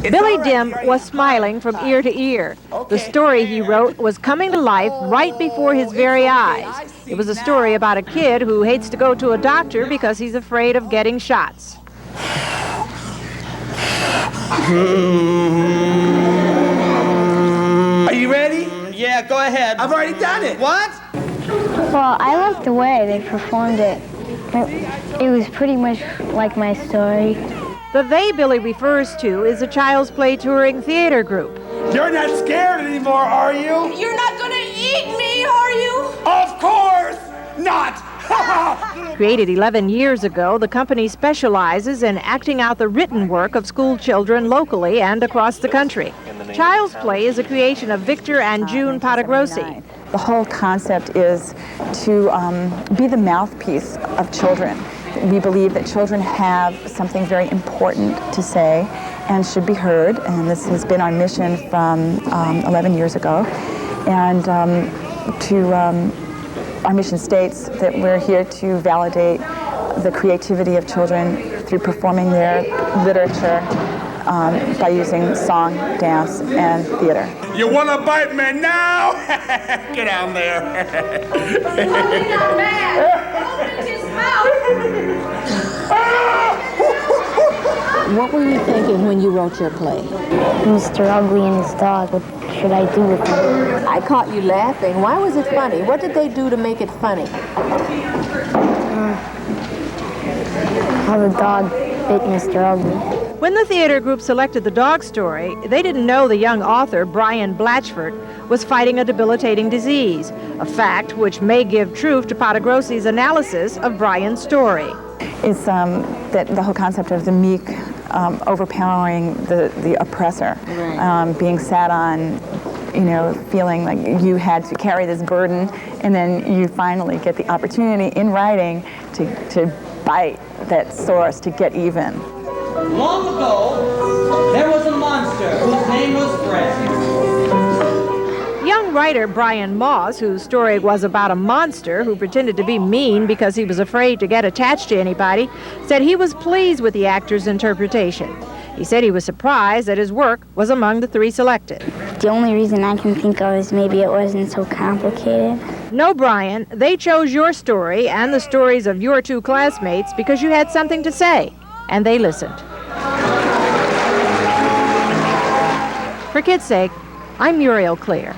Billy Dim was smiling from ear to ear. The story he wrote was coming to life right before his very eyes. It was a story about a kid who hates to go to a doctor because he's afraid of getting shots. Are you ready? Yeah, go ahead. I've already done it. What? Well, I liked the way they performed it. It was pretty much like my story. The they Billy refers to is a Child's Play touring theater group. You're not scared anymore, are you? You're not gonna eat me, are you? Of course not! Created 11 years ago, the company specializes in acting out the written work of school children locally and across the country. Child's Play is a creation of Victor and June Patagrossi. The whole concept is to be the mouthpiece of children. We believe that children have something very important to say and should be heard, and this has been our mission from 11 years ago. And our mission states that we're here to validate the creativity of children through performing their literature by using song, dance, and theater. You want to bite me now? Get down there. Open your mouth. Open his mouth. What were you thinking when you wrote your play? Mr. Ugly and his dog, what should I do with him? I caught you laughing. Why was it funny? What did they do to make it funny? How the dog bit Mr. Ugly. When the theater group selected the dog story, they didn't know the young author, Brian Blatchford, was fighting a debilitating disease, a fact which may give truth to Patagrossi's analysis of Brian's story. It's that the whole concept of the meek overpowering the oppressor, Right. being sat on, feeling like you had to carry this burden, and then you finally get the opportunity in writing to bite that source, to get even. Long ago, there was a monster whose name was Fred. Young writer Brian Moss, whose story was about a monster who pretended to be mean because he was afraid to get attached to anybody, said he was pleased with the actor's interpretation. He said he was surprised that his work was among the 3 selected. The only reason I can think of is maybe it wasn't so complicated. No, Brian, they chose your story and the stories of your 2 classmates because you had something to say, and they listened. For Kids' Sake, I'm Muriel Clear.